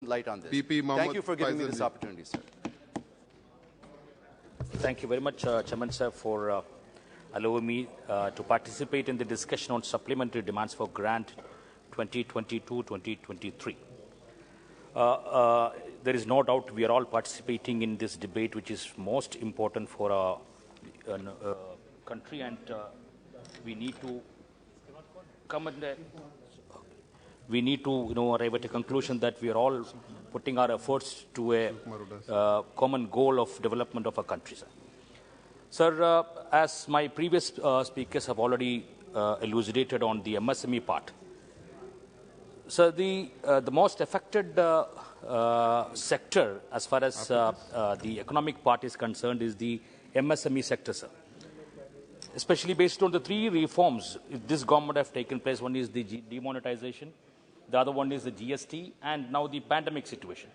light on this. PP Thank you for giving me this opportunity, sir. Thank you very much, Chairman Sir, for allowing me to participate in the discussion on supplementary demands for grant 2022-2023. There is no doubt we are all participating in this debate, which is most important for our country, and we need to come in there. We need to, arrive at a conclusion that we are all putting our efforts to a common goal of development of our country, sir. Sir, as my previous speakers have already elucidated on the MSME part, so the most affected sector as far as the economic part is concerned is the MSME sector, sir. Especially based on the three reforms this government have taken place. One is the demonetization, the other one is the GST, and now the pandemic situation.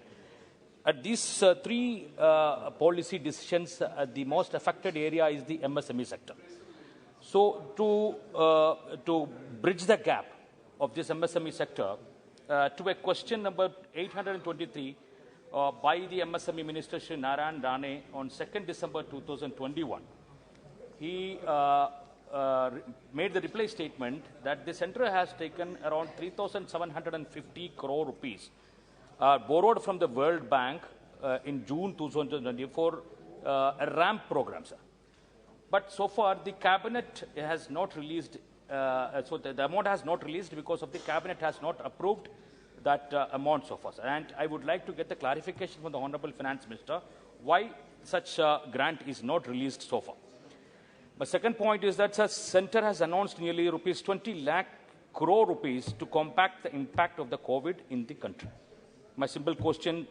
At these three policy decisions, the most affected area is the MSME sector. So to bridge the gap of this MSME sector, to a question number 823 by the MSME Minister Shri Narayan Rane on 2nd December 2021, he made the reply statement that the centre has taken around 3,750 crore rupees borrowed from the World Bank in June 2020 for a ramp program, sir. But so far the cabinet has not released, so the amount has not released because of the cabinet has not approved that amount so far, sir. And I would like to get the clarification from the Honorable Finance Minister why such grant is not released so far. My second point is that the centre has announced nearly rupees 20 lakh crore rupees to combat the impact of the COVID in the country. My simple question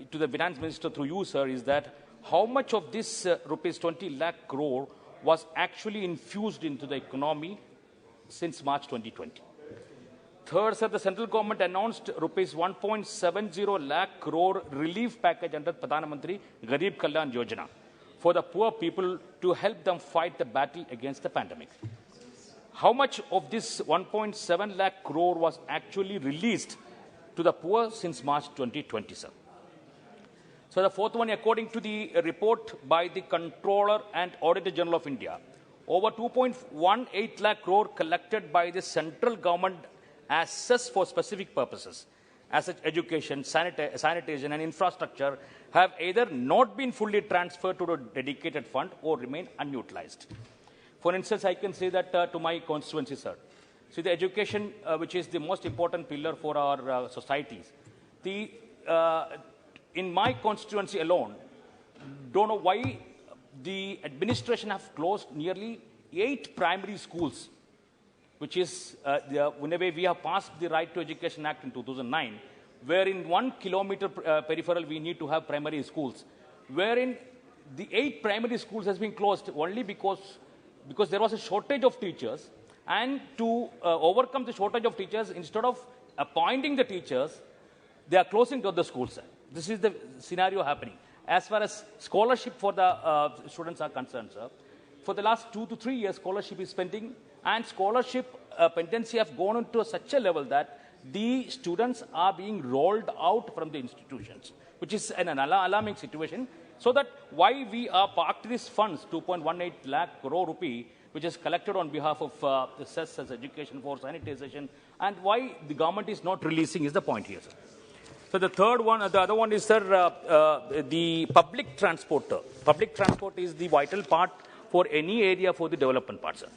to the Finance Minister through you, sir, is that how much of this rupees 20 lakh crore was actually infused into the economy since March 2020? Third, sir, the central government announced rupees 1.70 lakh crore relief package under Pradhan Mantri Garib Kalyan Yojana for the poor people to help them fight the battle against the pandemic. How much of this 1.7 lakh crore was actually released to the poor since March 2020, sir? So the fourth one, according to the report by the Controller and Auditor General of India, over 2.18 lakh crore collected by the central government as cess for specific purposes, as such education, sanitation and infrastructure, have either not been fully transferred to the dedicated fund or remain unutilized. For instance, I can say that to my constituency, sir. See, the education, which is the most important pillar for our societies, in my constituency alone, don't know why the administration have closed nearly 8 primary schools, which is, in a way, we have passed the Right to Education Act in 2009, wherein 1 kilometer peripheral we need to have primary schools, wherein the 8 primary schools has been closed only because there was a shortage of teachers, and to overcome the shortage of teachers, instead of appointing the teachers, they are closing down the schools. This is the scenario happening. As far as scholarship for the students are concerned, sir, for the last 2 to 3 years, scholarship is pending, and scholarship pendency have gone on to such a level that the students are being rolled out from the institutions, which is an alarming situation. So that why we are parked these funds, 2.18 lakh crore rupee, which is collected on behalf of the cess as education for sanitization, and why the government is not releasing is the point here, sir. So the third one, the other one is, sir, the public transport. Public transport is the vital part for any area for the development part, sir.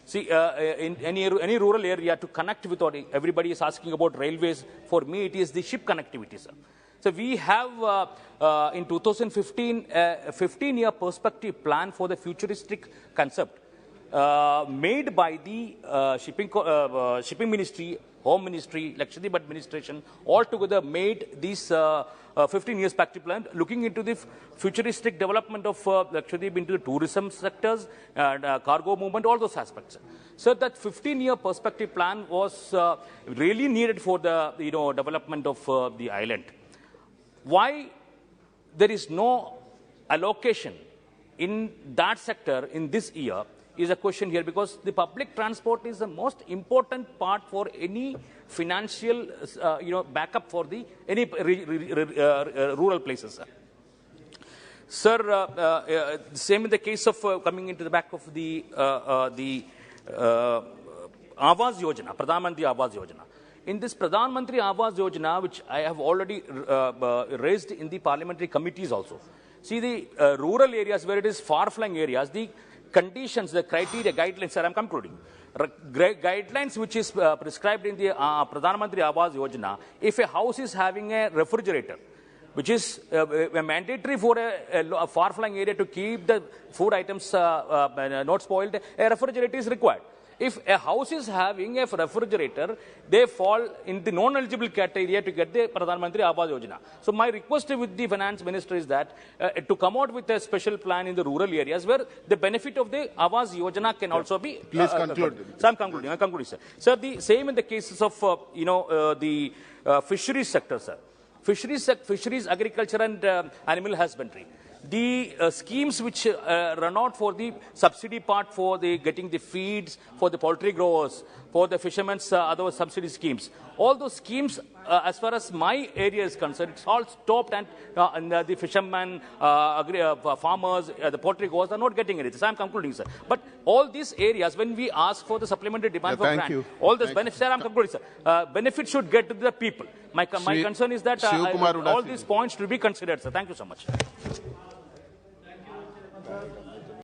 See, in any rural area, to connect with what everybody is asking about railways, for me it is the ship connectivity, sir. So we have in 2015 a 15-year perspective plan for the futuristic concept made by the shipping ministry, Home Ministry, Lakshadweep administration, all together made these 15 years perspective plan, looking into the futuristic development of Lakshadweep into the tourism sectors, and cargo movement, all those aspects. So that 15-year perspective plan was really needed for the development of the island. Why there is no allocation in that sector in this year is a question here, because the public transport is the most important part for any financial, backup for the any rural places, sir. Sir, same in the case of coming into the back of the Awas Yojana, Pradhan Mantri Awas Yojana. In this Pradhan Mantri Awas Yojana, which I have already raised in the parliamentary committees also. See, the rural areas where it is far-flung areas, the conditions, the criteria, guidelines, sir, I'm concluding. Guidelines which is prescribed in the Pradhan Mantri Awas Yojana, if a house is having a refrigerator, which is mandatory for a far-flung area to keep the food items not spoiled, a refrigerator is required. If a house is having a refrigerator, they fall in the non-eligible criteria to get the Pradhan Mantri Awas Yojana. So my request with the finance minister is that to come out with a special plan in the rural areas where the benefit of the Awas Yojana can also be. Please conclude. So I'm concluding, sir. Sir, the same in the cases of the fisheries sector, sir. Fisheries, agriculture and animal husbandry. The schemes which run out for the subsidy part for the getting the feeds for the poultry growers, for the fishermen's other subsidy schemes. All those schemes, as far as my area is concerned, it's all stopped and the fishermen, farmers, the poultry growers are not getting it. So I'm concluding, sir. But all these areas, when we ask for the supplementary demand for grant, all those benefits, sir, I'm concluding, sir. Benefits should get to the people. My concern is that all these points should be considered, sir. Thank you so much.